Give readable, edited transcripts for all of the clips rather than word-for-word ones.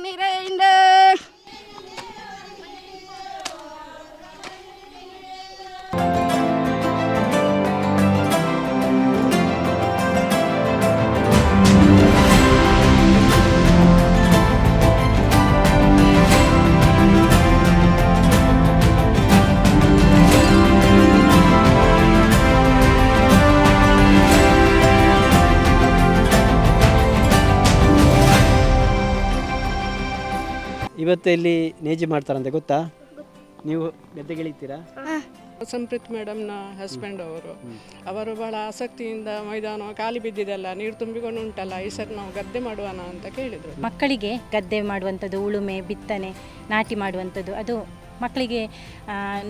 நிறைந்த ಇವತ್ತು ಇಲ್ಲಿ ನೇಜಿ ಮಾಡ್ತಾರಂತೆ ಗೊತ್ತಾ? ನೀವು ಗದ್ದೆಗಿಳಿತೀರಾ? ಸಂಪ್ರೀತ್ ಮೇಡಮ್ನ ಹಸ್ಬೆಂಡ್ ಅವರು ಬಹಳ ಆಸಕ್ತಿಯಿಂದ ಮೈದಾನ ಖಾಲಿ ಬಿದ್ದಿದೆಲ್ಲ ನೀರು ತುಂಬಿಕೊಂಡು ಉಂಟಲ್ಲ, ಈ ಸರಿ ನಾವು ಗದ್ದೆ ಮಾಡುವನ ಅಂತ ಕೇಳಿದರು. ಮಕ್ಕಳಿಗೆ ಗದ್ದೆ ಮಾಡುವಂಥದ್ದು, ಉಳುಮೆ ಬಿತ್ತನೆ ನಾಟಿ ಮಾಡುವಂಥದ್ದು ಅದು ಮಕ್ಕಳಿಗೆ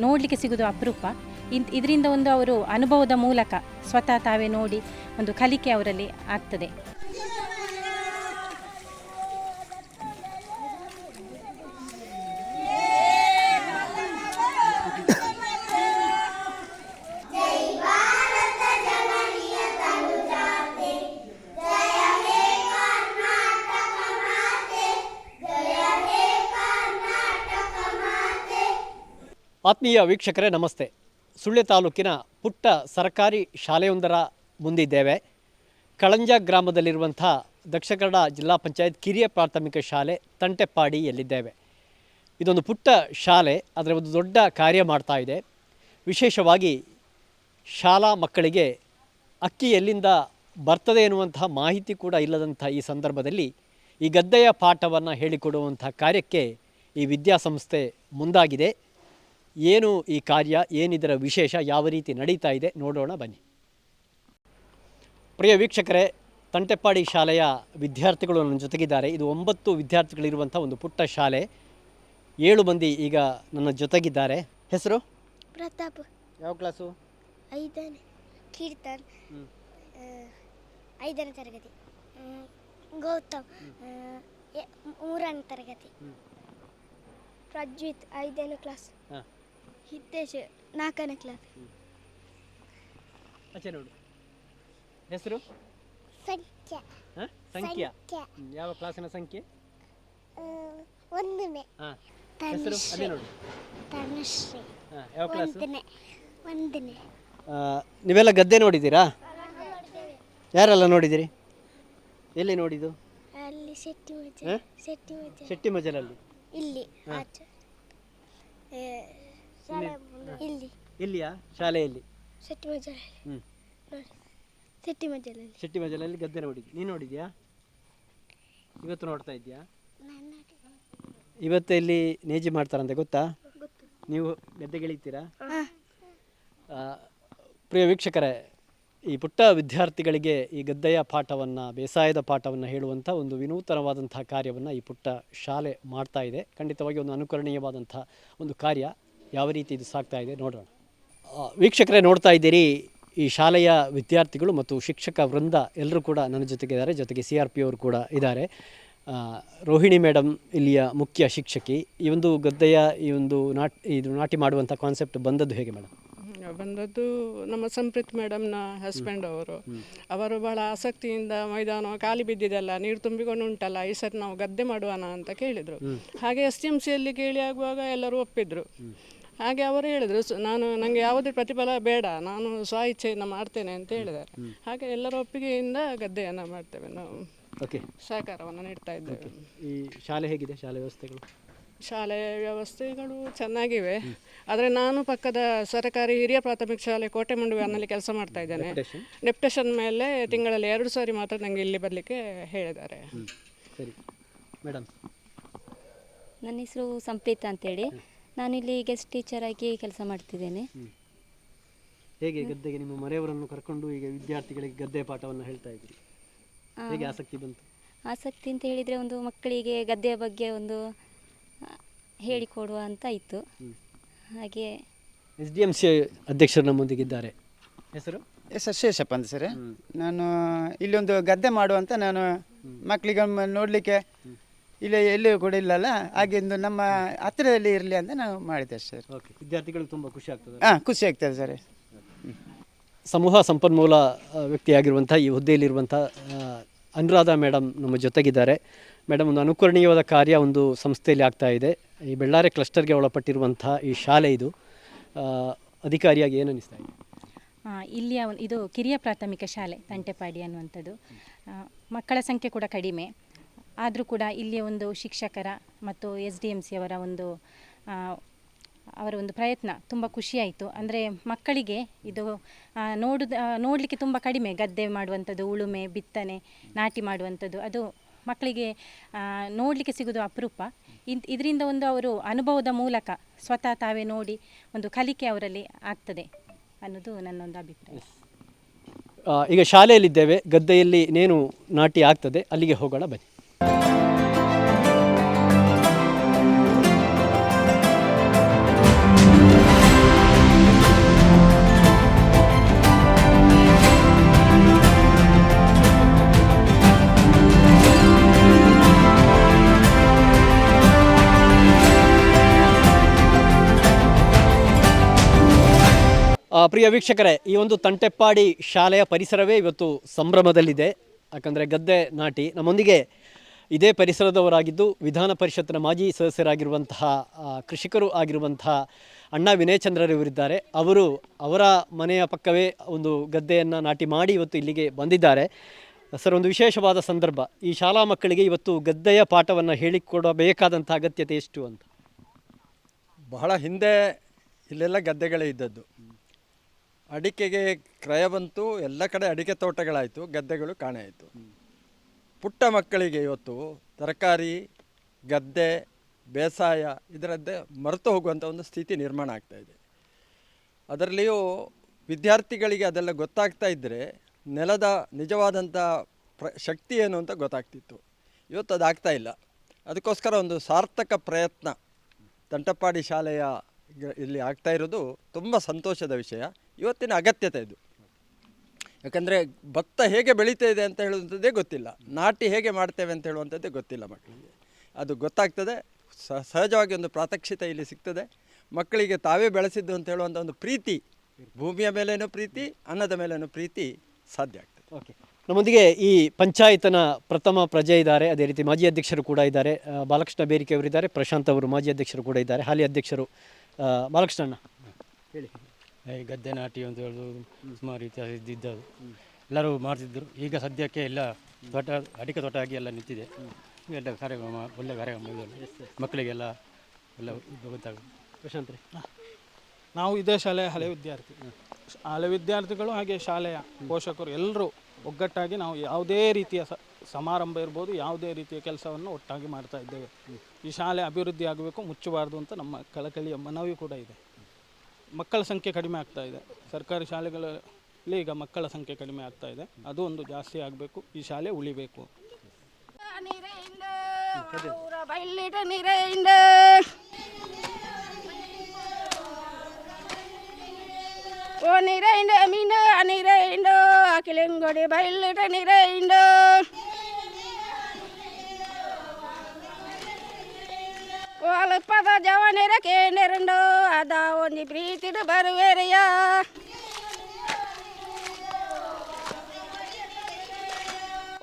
ನೋಡಲಿಕ್ಕೆ ಸಿಗೋದು ಅಪರೂಪ. ಇದರಿಂದ ಒಂದು ಅವರು ಅನುಭವದ ಮೂಲಕ ಸ್ವತಃ ತಾವೇ ನೋಡಿ ಒಂದು ಕಲಿಕೆ ಅವರಲ್ಲಿ ಆಗ್ತದೆ. ಆತ್ಮೀಯ ವೀಕ್ಷಕರೇ ನಮಸ್ತೆ. ಸುಳ್ಯ ತಾಲೂಕಿನ ಪುಟ್ಟ ಸರ್ಕಾರಿ ಶಾಲೆಯೊಂದರ ಮುಂದಿದ್ದೇವೆ. ಕಳಂಜ ಗ್ರಾಮದಲ್ಲಿರುವಂಥ ದಕ್ಷಿಣ ಕನ್ನಡ ಜಿಲ್ಲಾ ಪಂಚಾಯತ್ ಕಿರಿಯ ಪ್ರಾಥಮಿಕ ಶಾಲೆ ತಂಟೆಪ್ಪಾಡಿಯಲ್ಲಿದ್ದೇವೆ. ಇದೊಂದು ಪುಟ್ಟ ಶಾಲೆ, ಅದರ ಒಂದು ದೊಡ್ಡ ಕಾರ್ಯ ಮಾಡ್ತಾ ಇದೆ. ವಿಶೇಷವಾಗಿ ಶಾಲಾ ಮಕ್ಕಳಿಗೆ ಅಕ್ಕಿ ಎಲ್ಲಿಂದ ಬರ್ತದೆ ಎನ್ನುವಂತಹ ಮಾಹಿತಿ ಕೂಡ ಇಲ್ಲದಂಥ ಈ ಸಂದರ್ಭದಲ್ಲಿ ಈ ಗದ್ದೆಯ ಪಾಠವನ್ನು ಹೇಳಿಕೊಡುವಂಥ ಕಾರ್ಯಕ್ಕೆ ಈ ವಿದ್ಯಾಸಂಸ್ಥೆ ಮುಂದಾಗಿದೆ. ಏನು ಈ ಕಾರ್ಯ, ಏನಿದರ ವಿಶೇಷ, ಯಾವ ರೀತಿ ನಡೀತಾ ಇದೆ ನೋಡೋಣ ಬನ್ನಿ. ಪ್ರಿಯ ವೀಕ್ಷಕರೇ, ತಂಟೆಪ್ಪಾಡಿ ಶಾಲೆಯ ವಿದ್ಯಾರ್ಥಿಗಳು ನನ್ನ ಜೊತೆಗಿದ್ದಾರೆ. ಇದು 9 ವಿದ್ಯಾರ್ಥಿಗಳಿರುವಂಥ ಒಂದು ಪುಟ್ಟ ಶಾಲೆ. 7 ಮಂದಿ ಈಗ ನನ್ನ ಜೊತೆಗಿದ್ದಾರೆ. ಹೆಸರು? ಪ್ರತಾಪ್. ಯಾವ ಕ್ಲಾಸು? 5ನೇ. ಕೀರ್ತನ್ 5ನೇ ತರಗತಿ. ಗೌತಮ್ 3ನೇ ತರಗತಿ. ಪ್ರಜ್ವಿತ್ 5ನೇ ಕ್ಲಾಸ್. ಹಿತೇಶ್ 4ನೇ ಕ್ಲಾಸ್. ಅಚ್ಚೆ ನೋಡು. ಹೆಸರು? ಸಂಖ್ಯಾ. ಸಂಖ್ಯಾ. ಯಾವ ಕ್ಲಾಸಿನ ಸಂಖ್ಯೆ? 1ನೇ. ಹೆಸರು ಅದೇ ನೋಡು. ತನುಶ್ರೀ. ಯಾವ ಕ್ಲಾಸ್? 1ನೇ. ನೀವೆಲ್ಲ ಗದ್ದೆ ನೋಡಿದ್ದೀರಾ? ಯಾರೆಲ್ಲ ನೋಡಿದ್ದೀರಿ? ಎಲ್ಲಿ ನೋಡಿದ್ದು? ಅಲ್ಲಿ ಶೆಟ್ಟಿ ಮಜಲಲ್ಲಿ. ಇಲ್ಲಿ ಆಚೆ. ಇಲ್ಲಿ. ಇಲ್ಲಿಯಾ? ಶಾಲೆಯಲ್ಲಿ? ಶೆಟ್ಟಿ ಮಜಲಲ್ಲಿ. ಶೆಟ್ಟಿ ಮಜಲಲ್ಲಿ ಗದ್ದೆ ನೋಡಿದ್ವಿ. ನೀನು ನೋಡಿದ್ಯಾ? ಇವತ್ತು ನೋಡ್ತಾ ಇದೆಯಾ? ಇವತ್ತು ಇಲ್ಲಿ ನೇಜಿ ಮಾಡ್ತಾರಂತೆ ಗೊತ್ತಾ? ನೀವು ಗದ್ದೆಗಿಳಿತೀರಾ? ಪ್ರಿಯ ವೀಕ್ಷಕರೇ, ಈ ಪುಟ್ಟ ವಿದ್ಯಾರ್ಥಿಗಳಿಗೆ ಈ ಗದ್ದೆಯ ಪಾಠವನ್ನು, ಬೇಸಾಯದ ಪಾಠವನ್ನು ಹೇಳುವಂಥ ಒಂದು ವಿನೂತನವಾದಂಥ ಕಾರ್ಯವನ್ನು ಈ ಪುಟ್ಟ ಶಾಲೆ ಮಾಡ್ತಾ ಇದೆ. ಖಂಡಿತವಾಗಿ ಒಂದು ಅನುಕರಣೀಯವಾದಂಥ ಒಂದು ಕಾರ್ಯ. ಯಾವ ರೀತಿ ಇದು ಸಾಗ್ತಾ ಇದೆ ನೋಡೋಣ. ವೀಕ್ಷಕರೇ, ನೋಡ್ತಾ ಇದ್ದೀರಿ ಈ ಶಾಲೆಯ ವಿದ್ಯಾರ್ಥಿಗಳು ಮತ್ತು ಶಿಕ್ಷಕ ವೃಂದ ಎಲ್ಲರೂ ಕೂಡ ನನ್ನ ಜೊತೆಗಿದ್ದಾರೆ. ಜೊತೆಗೆ CRP ಅವರು ಕೂಡ ಇದ್ದಾರೆ. ರೋಹಿಣಿ ಮೇಡಮ್ ಇಲ್ಲಿಯ ಮುಖ್ಯ ಶಿಕ್ಷಕಿ. ಈ ಒಂದು ಗದ್ದೆಯ ಇದು ನಾಟಿ ಮಾಡುವಂಥ ಕಾನ್ಸೆಪ್ಟ್ ಬಂದದ್ದು ಹೇಗೆ ಮೇಡಮ್? ಬಂದದ್ದು ನಮ್ಮ ಸಂಪ್ರೀತ್ ಮೇಡಮ್ನ ಹಸ್ಬೆಂಡ್ ಅವರು ಬಹಳ ಆಸಕ್ತಿಯಿಂದ ಮೈದಾನ ಖಾಲಿ ಬಿದ್ದಿದೆಲ್ಲ ನೀರು ತುಂಬಿಕೊಂಡು ಉಂಟಲ್ಲ, ಈ ಸರಿ ನಾವು ಗದ್ದೆ ಮಾಡುವನ ಅಂತ ಕೇಳಿದರು. ಹಾಗೆ STMCಯಲ್ಲಿ ಕೇಳಿ ಆಗುವಾಗ ಎಲ್ಲರೂ ಒಪ್ಪಿದ್ರು. ಹಾಗೆ ಅವರು ಹೇಳಿದರು, ನನಗೆ ಯಾವುದೇ ಪ್ರತಿಫಲ ಬೇಡ, ನಾನು ಸ್ವ ಇಚ್ಛೆಯಿಂದ ಮಾಡ್ತೇನೆ ಅಂತ ಹೇಳಿದ್ದಾರೆ. ಹಾಗೆ ಎಲ್ಲರ ಒಪ್ಪಿಗೆಯಿಂದ ಗದ್ದೆಯನ್ನು ಮಾಡ್ತೇವೆ ನಾವು. ಓಕೆ, ಸಹಕಾರವನ್ನು ನೀಡ್ತಾ ಇದ್ದೇವೆ. ಈ ಶಾಲೆ ಹೇಗಿದೆ? ಶಾಲೆ ವ್ಯವಸ್ಥೆಗಳು? ಶಾಲೆ ವ್ಯವಸ್ಥೆಗಳು ಚೆನ್ನಾಗಿವೆ. ಆದರೆ ನಾನು ಪಕ್ಕದ ಸರ್ಕಾರಿ ಹಿರಿಯ ಪ್ರಾಥಮಿಕ ಶಾಲೆ ಕೋಟೆಮಂಡುವಿನಲ್ಲಿ ಕೆಲಸ ಮಾಡ್ತಾ ಇದ್ದೇನೆ. ಡೆಪ್ಯುಟೇಷನ್ ಮೇಲೆ ತಿಂಗಳಲ್ಲಿ 2 ಸಾರಿ ಮಾತ್ರ ನನಗೆ ಇಲ್ಲಿ ಬರಲಿಕ್ಕೆ ಹೇಳಿದ್ದಾರೆ. ಸರಿ ಮೇಡಮ್. ನನ್ನ ಹೆಸರು ಸಂಪ್ರೀತ್ ಅಂತೇಳಿ. ನಾನಿಲ್ಲಿ ಗೆಸ್ಟ್ ಟೀಚರ್ ಆಗಿ ಕೆಲಸ ಮಾಡ್ತಿದ್ದೇನೆ. ಹೇಗೆ ಗದ್ದೆಗೆ ನಿಮ್ಮ ಮನೆಯವರನ್ನು ಕರ್ಕೊಂಡು ಈಗ ವಿದ್ಯಾರ್ಥಿಗಳಿಗೆ ಗದ್ದೆ ಪಾಠವನ್ನು ಹೇಳ್ತಾ ಇದ್ದೀರಿ? ಹೇಗೆ ಆಸಕ್ತಿ ಬಂತು? ಆಸಕ್ತಿ ಅಂತ ಹೇಳಿದರೆ ಒಂದು ಮಕ್ಕಳಿಗೆ ಗದ್ದೆಯ ಬಗ್ಗೆ ಒಂದು ಹೇಳಿಕೊಡುವ ಅಂತ ಇತ್ತು. ಹಾಗೆ SDMC ಅಧ್ಯಕ್ಷರು ನಮ್ಮೊಂದಿಗಿದ್ದಾರೆ. ಹೆಸರು? ಶೇಷಪ್ಪ ಅಂತ ಸರ್. ನಾನು ಇಲ್ಲೊಂದು ಗದ್ದೆ ಮಾಡುವಂತ ನಾನು ಮಕ್ಕಳಿಗೆ ನೋಡಲಿಕ್ಕೆ ಇಲ್ಲಿ ಎಲ್ಲಿಯೂ ಕೂಡ ಇಲ್ಲಲ್ಲ, ಹಾಗೆ ನಮ್ಮ ಹತ್ತಿರದಲ್ಲಿ ಇರಲಿ ಅಂತ ನಾವು ಮಾಡಿದ್ದೆ ಸರ್. ಓಕೆ, ವಿದ್ಯಾರ್ಥಿಗಳಿಗೆ ತುಂಬ ಖುಷಿ ಆಗ್ತದೆ? ಖುಷಿ ಆಗ್ತದೆ ಸರ್. ಸಮೂಹ ಸಂಪನ್ಮೂಲ ವ್ಯಕ್ತಿಯಾಗಿರುವಂಥ ಈ ಹುದ್ದೆಯಲ್ಲಿರುವಂಥ ಅನುರಾಧ ಮೇಡಮ್ ನಮ್ಮ ಜೊತೆಗಿದ್ದಾರೆ. ಮೇಡಮ್, ಒಂದು ಅನುಕರಣೀಯವಾದ ಕಾರ್ಯ ಒಂದು ಸಂಸ್ಥೆಯಲ್ಲಿ ಆಗ್ತಾ ಇದೆ. ಈ ಬೆಳ್ಳಾರೆ ಕ್ಲಸ್ಟರ್ಗೆ ಒಳಪಟ್ಟಿರುವಂಥ ಈ ಶಾಲೆ ಇದು ಅಧಿಕಾರಿಯಾಗಿ ಏನು ಅನ್ನಿಸ್ತಾ ಇದೆ? ಇಲ್ಲಿಯ ಇದು ಕಿರಿಯ ಪ್ರಾಥಮಿಕ ಶಾಲೆ ತಂಟೆಪಾಡಿ ಅನ್ನುವಂಥದ್ದು. ಮಕ್ಕಳ ಸಂಖ್ಯೆ ಕೂಡ ಕಡಿಮೆ ಆದರೂ ಕೂಡ ಇಲ್ಲಿಯ ಒಂದು ಶಿಕ್ಷಕರ ಮತ್ತು SDMC ಅವರ ಒಂದು ಪ್ರಯತ್ನ ತುಂಬ ಖುಷಿಯಾಯಿತು. ಅಂದರೆ ಮಕ್ಕಳಿಗೆ ಇದು ನೋಡಲಿಕ್ಕೆ ತುಂಬ ಕಡಿಮೆ, ಗದ್ದೆ ಮಾಡುವಂಥದ್ದು, ಉಳುಮೆ, ಬಿತ್ತನೆ, ನಾಟಿ ಮಾಡುವಂಥದ್ದು ಅದು ಮಕ್ಕಳಿಗೆ ನೋಡಲಿಕ್ಕೆ ಸಿಗೋದು ಅಪರೂಪ. ಇದರಿಂದ ಅವರು ಅನುಭವದ ಮೂಲಕ ಸ್ವತಃ ತಾವೇ ನೋಡಿ ಒಂದು ಕಲಿಕೆ ಅವರಲ್ಲಿ ಆಗ್ತದೆ ಅನ್ನೋದು ನನ್ನೊಂದು ಅಭಿಪ್ರಾಯ. ಈಗ ಶಾಲೆಯಲ್ಲಿದ್ದೇವೆ, ಗದ್ದೆಯಲ್ಲಿ ನೇನು ನಾಟಿ ಆಗ್ತದೆ, ಅಲ್ಲಿಗೆ ಹೋಗೋಣ ಬನ್ನಿ. ಪ್ರಿಯ ವೀಕ್ಷಕರೇ, ಈ ಒಂದು ತಂಟೆಪ್ಪಾಡಿ ಶಾಲೆಯ ಪರಿಸರವೇ ಇವತ್ತು ಸಂಭ್ರಮದಲ್ಲಿದೆ. ಯಾಕಂದರೆ ಗದ್ದೆ ನಾಟಿ. ನಮ್ಮೊಂದಿಗೆ ಇದೇ ಪರಿಸರದವರಾಗಿದ್ದು ವಿಧಾನ ಪರಿಷತ್ತಿನ ಮಾಜಿ ಸದಸ್ಯರಾಗಿರುವಂತಹ ಕೃಷಿಕರು ಆಗಿರುವಂತಹ ಅಣ್ಣಾ ವಿನಯಚಂದ್ರರವರಿದ್ದಾರೆ. ಅವರ ಮನೆಯ ಪಕ್ಕವೇ ಒಂದು ಗದ್ದೆಯನ್ನು ನಾಟಿ ಮಾಡಿ ಇವತ್ತು ಇಲ್ಲಿಗೆ ಬಂದಿದ್ದಾರೆ. ಸರ್, ಒಂದು ವಿಶೇಷವಾದ ಸಂದರ್ಭ. ಈ ಶಾಲಾ ಮಕ್ಕಳಿಗೆ ಇವತ್ತು ಗದ್ದೆಯ ಪಾಠವನ್ನು ಹೇಳಿಕೊಡಬೇಕಾದಂಥ ಅಗತ್ಯತೆ ಎಷ್ಟು ಅಂತ? ಬಹಳ ಹಿಂದೆ ಇಲ್ಲೆಲ್ಲ ಗದ್ದೆಗಳೇ ಇದ್ದದ್ದು. ಅಡಿಕೆಗೆ ಕ್ರಯ ಬಂತು, ಎಲ್ಲ ಕಡೆ ಅಡಿಕೆ ತೋಟಗಳಾಯಿತು, ಗದ್ದೆಗಳು ಕಾಣೆಯಾಯಿತು. ಪುಟ್ಟ ಮಕ್ಕಳಿಗೆ ಇವತ್ತು ತರಕಾರಿ, ಗದ್ದೆ, ಬೇಸಾಯ ಇದರದ್ದೇ ಮರೆತು ಹೋಗುವಂಥ ಒಂದು ಸ್ಥಿತಿ ನಿರ್ಮಾಣ ಆಗ್ತಾಯಿದೆ. ಅದರಲ್ಲಿಯೂ ವಿದ್ಯಾರ್ಥಿಗಳಿಗೆ ಅದೆಲ್ಲ ಗೊತ್ತಾಗ್ತಾ ಇದ್ದರೆ ನೆಲದ ನಿಜವಾದಂಥ ಶಕ್ತಿ ಏನು ಅಂತ ಗೊತ್ತಾಗ್ತಿತ್ತು. ಇವತ್ತು ಅದಾಗ್ತಾ ಇಲ್ಲ. ಅದಕ್ಕೋಸ್ಕರ ಒಂದು ಸಾರ್ಥಕ ಪ್ರಯತ್ನ ತಂಟೆಪಾಡಿ ಶಾಲೆಯ ಇಲ್ಲಿ ಆಗ್ತಾ ಇರೋದು ತುಂಬ ಸಂತೋಷದ ವಿಷಯ, ಇವತ್ತಿನ ಅಗತ್ಯತೆ ಇದು. ಯಾಕಂದರೆ ಭತ್ತ ಹೇಗೆ ಬೆಳೀತಾ ಇದೆ ಅಂತ ಹೇಳುವಂಥದ್ದೇ ಗೊತ್ತಿಲ್ಲ, ನಾಟಿ ಹೇಗೆ ಮಾಡ್ತೇವೆ ಅಂತ ಹೇಳುವಂಥದ್ದೇ ಗೊತ್ತಿಲ್ಲ ಮಕ್ಕಳಿಗೆ. ಅದು ಗೊತ್ತಾಗ್ತದೆ, ಸಹಜವಾಗಿ ಒಂದು ಪ್ರಾತ್ಯಕ್ಷಿತೆ ಇಲ್ಲಿ ಸಿಗ್ತದೆ. ಮಕ್ಕಳಿಗೆ ತಾವೇ ಬೆಳೆಸಿದ್ದು ಅಂತ ಹೇಳುವಂಥ ಒಂದು ಪ್ರೀತಿ, ಭೂಮಿಯ ಮೇಲೇನೂ ಪ್ರೀತಿ, ಅನ್ನದ ಮೇಲೇನೂ ಪ್ರೀತಿ ಸಾಧ್ಯ ಆಗ್ತದೆ. ಓಕೆ, ನಮ್ಮೊಂದಿಗೆ ಈ ಪಂಚಾಯತ್ನ ಪ್ರಥಮ ಪ್ರಜೆ ಇದ್ದಾರೆ, ಅದೇ ರೀತಿ ಮಾಜಿ ಅಧ್ಯಕ್ಷರು ಕೂಡ ಇದ್ದಾರೆ. ಬಾಲಕೃಷ್ಣ ಬೇರಿಕೆ ಅವರಿದ್ದಾರೆ, ಪ್ರಶಾಂತ್ ಅವರು ಮಾಜಿ ಅಧ್ಯಕ್ಷರು ಕೂಡ ಇದ್ದಾರೆ, ಹಾಲಿ ಅಧ್ಯಕ್ಷರು. ಬಾಲಕೃಷ್ಣಣ್ಣ ಹೇಳಿ. ಈ ಗದ್ದೆ ನಾಟಿ ಅಂತ ಹೇಳೋದು ಸುಮಾರು ಇತಿಹಾಸ ಇದ್ದದ್ದು, ಎಲ್ಲರೂ ಮಾಡ್ತಿದ್ದರು. ಈಗ ಸದ್ಯಕ್ಕೆ ಎಲ್ಲ ತೋಟ, ಅಡಿಕೆ ತೋಟ ಆಗಿ ಎಲ್ಲ ನಿಂತಿದೆ. ಎಲ್ಲ ಕಾರ್ಯಕ್ರಮ, ಒಳ್ಳೆ ಕಾರ್ಯಕ್ರಮ ಇದು, ಮಕ್ಕಳಿಗೆಲ್ಲ ಎಲ್ಲ ಗೊತ್ತಾಗುತ್ತೆ. ಪ್ರಶಾಂತ್ ರೀ, ನಾವು ಇದೇ ಶಾಲೆಯ ಹಳೆ ವಿದ್ಯಾರ್ಥಿಗಳು ಹಾಗೆ ಶಾಲೆಯ ಪೋಷಕರು ಎಲ್ಲರೂ ಒಗ್ಗಟ್ಟಾಗಿ ನಾವು ಯಾವುದೇ ರೀತಿಯ ಸಮಾರಂಭ ಇರ್ಬೋದು, ಯಾವುದೇ ರೀತಿಯ ಕೆಲಸವನ್ನು ಒಟ್ಟಾಗಿ ಮಾಡ್ತಾ ಇದ್ದೇವೆ. ಈ ಶಾಲೆ ಅಭಿವೃದ್ಧಿ ಆಗಬೇಕು, ಮುಚ್ಚಬಾರ್ದು ಅಂತ ನಮ್ಮ ಕಳಕಳಿಯ ಮನವಿ ಕೂಡ ಇದೆ. ಮಕ್ಕಳ ಸಂಖ್ಯೆ ಕಡಿಮೆ ಆಗ್ತಾ ಇದೆ, ಸರ್ಕಾರಿ ಶಾಲೆಗಳಲ್ಲಿ ಈಗ ಮಕ್ಕಳ ಸಂಖ್ಯೆ ಕಡಿಮೆ ಆಗ್ತಾ ಇದೆ. ಅದು ಒಂದು ಜಾಸ್ತಿ ಆಗಬೇಕು, ಈ ಶಾಲೆ ಉಳಿಬೇಕು. ಓ ನೀರೈಂಡ ಮೀನ ನೀರೈಂಡ ಅಕಿಲೆಂಗೊಡಿ ಬಯಲಿಟ ನೀರೈಂಡ ಓ ಅಲ್ಪದ ಜವನೆರ ಕೇಂದ್ರಂಡು ಅದ ಒಂದಿ ಪ್ರೀತಿಡು ಬರುವೆರೆಯ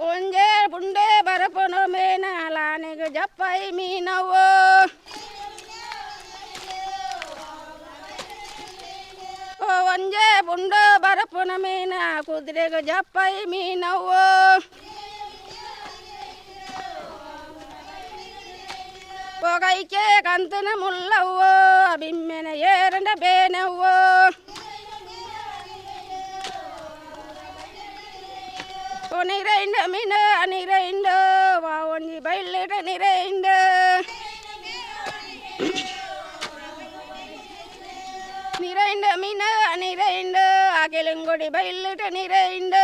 ಒಂಜೆ ಬುಂಡೆ ಬರಪನು ಮೇನ ಲಾನೆಗೆ ಜಪ್ಪೈ ಮೀನವೋ ಒಂಜೆ ಬುಂಡ ಬರಪುನ ಮೀನ ಕುದುರೆಗೆ ಜಪ್ಪೈ ಮೀನವೋ ಹೊಗೈಕೆ ಕಂತನ ಮುಲ್ಲವೋ ಬಿಮ್ಮೆನ ಏರಂಡ ಬೇನವೋ ನೀರೈಂಡ ಮೀನ ನೀರೈಂಡ ವಾ ಒಂಜಿ ಬಯಲಿಟ ನೀರೈಂಡ ನೀರೈಂಡ ಮೀನ ನೀರೈಂಡ ಆಕೆಲೆಂಗೊಡಿ ಬಯಲಿಟ ನೀರೈಂಡ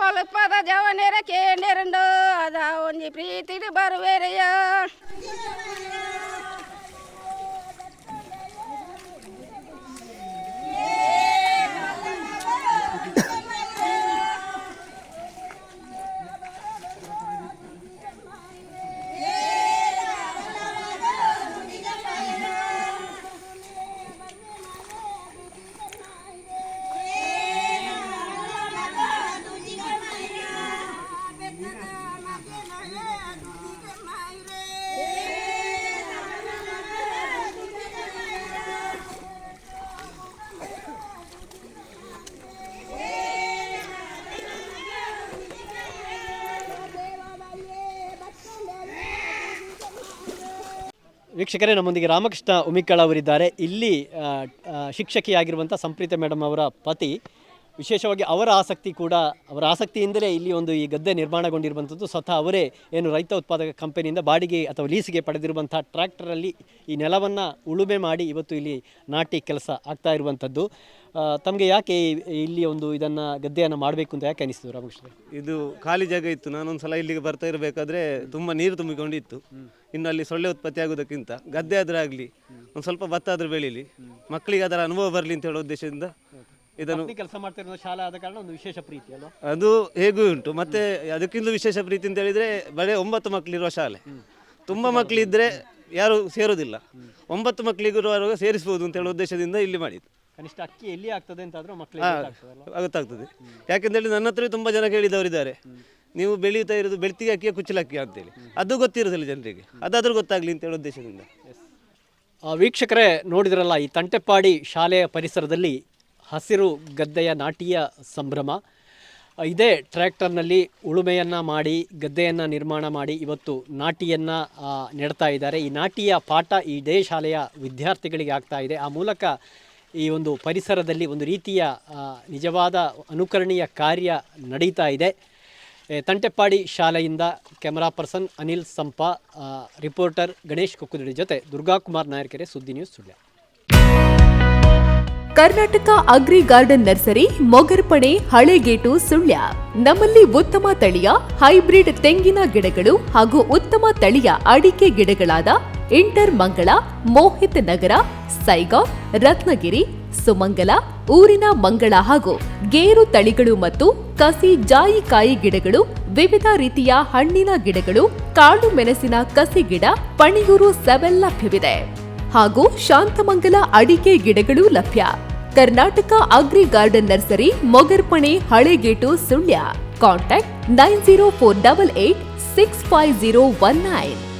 ಒಲ್ಪದ ಜವನೆರ ಕೇಂದ್ರಂಡು ಅದ ಒಂಜಿ ಪ್ರೀತಿಡು ಬರುವೆರೆಯ ವೀಕ್ಷಕರೇ, ನಮ್ಮೊಂದಿಗೆ ರಾಮಕೃಷ್ಣ ಉಮಿಕಳ ಅವರಿದ್ದಾರೆ. ಇಲ್ಲಿ ಶಿಕ್ಷಕಿಯಾಗಿರುವಂಥ ಸಂಪ್ರೀತ ಮೇಡಮ್ ಅವರ ಪತಿ, ವಿಶೇಷವಾಗಿ ಅವರ ಆಸಕ್ತಿಯಿಂದಲೇ ಇಲ್ಲಿ ಒಂದು ಈ ಗದ್ದೆ ನಿರ್ಮಾಣಗೊಂಡಿರುವಂಥದ್ದು. ಸ್ವತಃ ಅವರೇ ಏನು ರೈತ ಉತ್ಪಾದಕ ಕಂಪನಿಯಿಂದ ಬಾಡಿಗೆ ಅಥವಾ ಲೀಸಿಗೆ ಪಡೆದಿರುವಂಥ ಟ್ರ್ಯಾಕ್ಟರಲ್ಲಿ ಈ ನೆಲವನ್ನು ಉಳುಮೆ ಮಾಡಿ ಇವತ್ತು ಇಲ್ಲಿ ನಾಟಿ ಕೆಲಸ ಆಗ್ತಾ ಇರುವಂಥದ್ದು. ತಮಗೆ ಯಾಕೆ ಇಲ್ಲಿ ಒಂದು ಇದನ್ನು ಗದ್ದೆಯನ್ನು ಮಾಡಬೇಕು ಅಂತ ಯಾಕೆ ಅನಿಸ್ತು ರಾಮಕೃಷ್ಣ? ಇದು ಖಾಲಿ ಜಾಗ ಇತ್ತು. ನಾನೊಂದು ಸಲ ಇಲ್ಲಿಗೆ ಬರ್ತಾ ಇರಬೇಕಾದ್ರೆ ತುಂಬ ನೀರು ತುಂಬಿಕೊಂಡಿತ್ತು. ಇನ್ನು ಅಲ್ಲಿ ಸೊಳ್ಳೆ ಉತ್ಪತ್ತಿ ಆಗೋದಕ್ಕಿಂತ ಗದ್ದೆ ಆದರೂ ಆಗಲಿ, ಒಂದು ಸ್ವಲ್ಪ ಭತ್ತ ಆದರೂ ಬೆಳೀಲಿ, ಮಕ್ಕಳಿಗೆ ಅದರ ಅನುಭವ ಬರಲಿ ಅಂತ ಹೇಳೋ ಉದ್ದೇಶದಿಂದ ಇದನ್ನು ಕೆಲಸ ಮಾಡ್ತಿರೋ ಶಾಲೆ ಆದ ಕಾರಣ ಒಂದು ವಿಶೇಷ ಪ್ರೀತಿ ಅಲ್ವಾ? ಅದು ಹೇಗೂ ಉಂಟು. ಮತ್ತೆ ಅದಕ್ಕಿಂತ ವಿಶೇಷ ಪ್ರೀತಿ ಅಂತ ಹೇಳಿದರೆ ಬರೀ 9 ಮಕ್ಕಳಿರುವ ಶಾಲೆ. ತುಂಬ ಮಕ್ಕಳಿದ್ದರೆ ಯಾರು ಸೇರೋದಿಲ್ಲ, 9 ಮಕ್ಕಳಿಗಿರುವಾಗ ಸೇರಿಸ್ಬೋದು ಅಂತ ಹೇಳೋ ಉದ್ದೇಶದಿಂದ ಇಲ್ಲಿ ಮಾಡಿದ್ದು. ಕನಿಷ್ಠ ಅಕ್ಕಿ ಎಲ್ಲಿ ಆಗ್ತದೆ ಅಂತ ಆದರೂ ಮಕ್ಕಳಿಗೆ ಗೊತ್ತಾಗ್ತದೆ. ಯಾಕೆಂದೇಳಿ ನನ್ನ ಹತ್ರ ತುಂಬ ಜನ ಕೇಳಿದವರಿದ್ದಾರೆ, ನೀವು ಬೆಳೀತಾ ಇರೋದು ಬೆಳ್ತಿಗೆ ಅಕ್ಕಿಯ ಕುಚ್ಚಲಕ್ಕಿ ಅಂತೇಳಿ. ಅದು ಗೊತ್ತಿರೋದಿಲ್ಲ ಜನರಿಗೆ, ಅದಾದರೂ ಗೊತ್ತಾಗಲಿ ಅಂತ ಹೇಳೋ ಉದ್ದೇಶದಿಂದ. ವೀಕ್ಷಕರೇ, ನೋಡಿದ್ರಲ್ಲ, ಈ ತಂಟೆಪಾಡಿ ಶಾಲೆಯ ಪರಿಸರದಲ್ಲಿ ಹಸಿರು ಗದ್ದೆಯ ನಾಟಿಯ ಸಂಭ್ರಮ. ಇದೇ ಟ್ರ್ಯಾಕ್ಟರ್ನಲ್ಲಿ ಉಳುಮೆಯನ್ನು ಮಾಡಿ ಗದ್ದೆಯನ್ನು ನಿರ್ಮಾಣ ಮಾಡಿ ಇವತ್ತು ನಾಟಿಯನ್ನು ನೆಡ್ತಾ ಇದ್ದಾರೆ. ಈ ನಾಟಿಯ ಪಾಠ ಇದೇ ಶಾಲೆಯ ವಿದ್ಯಾರ್ಥಿಗಳಿಗೆ ಆಗ್ತಾ ಇದೆ. ಆ ಮೂಲಕ ಈ ಒಂದು ಪರಿಸರದಲ್ಲಿ ಒಂದು ರೀತಿಯ ನಿಜವಾದ ಅನುಕರಣೀಯ ಕಾರ್ಯ ನಡೀತಾ ಇದೆ. ತಂಟೆಪಾಡಿ ಶಾಲೆಯಿಂದ camera person Anil Sampa, reporter Ganesh Kokkudadi ಜೊತೆ Durgakumar Nayarkere, Suddi news, Sullia. Karnataka agri garden nursery, Mogarpane, Halegate, Sullia. ನಮ್ಮಲ್ಲಿ ಉತ್ತಮ ತಳಿಯ ಹೈಬ್ರಿಡ್ ತೆಂಗಿನ ಗಿಡಗಳು ಹಾಗೂ ಉತ್ತಮ ತಳಿಯ ಅಡಿಕೆ ಗಿಡಗಳಾದ ಇಂಟರ್ ಮಂಗಳ, ಮೋಹಿತ್ ನಗರ, ಸೈಗಾವ್, ರತ್ನಗಿರಿ, ಸುಮಂಗಲ, ಊರಿನ ಮಂಗಳ ಹಾಗೂ ಗೇರು ತಳಿಗಳು ಮತ್ತು ಕಸಿ ಜಾಯಿಕಾಯಿ ಗಿಡಗಳು, ವಿವಿಧ ರೀತಿಯ ಹಣ್ಣಿನ ಗಿಡಗಳು, ಕಾಳು ಮೆಣಸಿನ ಕಸಿ ಗಿಡ, ಪಣಿಯೂರು 7 ಲಭ್ಯವಿದೆ ಹಾಗೂ ಶಾಂತಮಂಗಲ ಅಡಿಕೆ ಗಿಡಗಳು ಲಭ್ಯ. Karnataka agri garden nursery, Mogarpane, Halegate, Sullia. Contact 9048865019.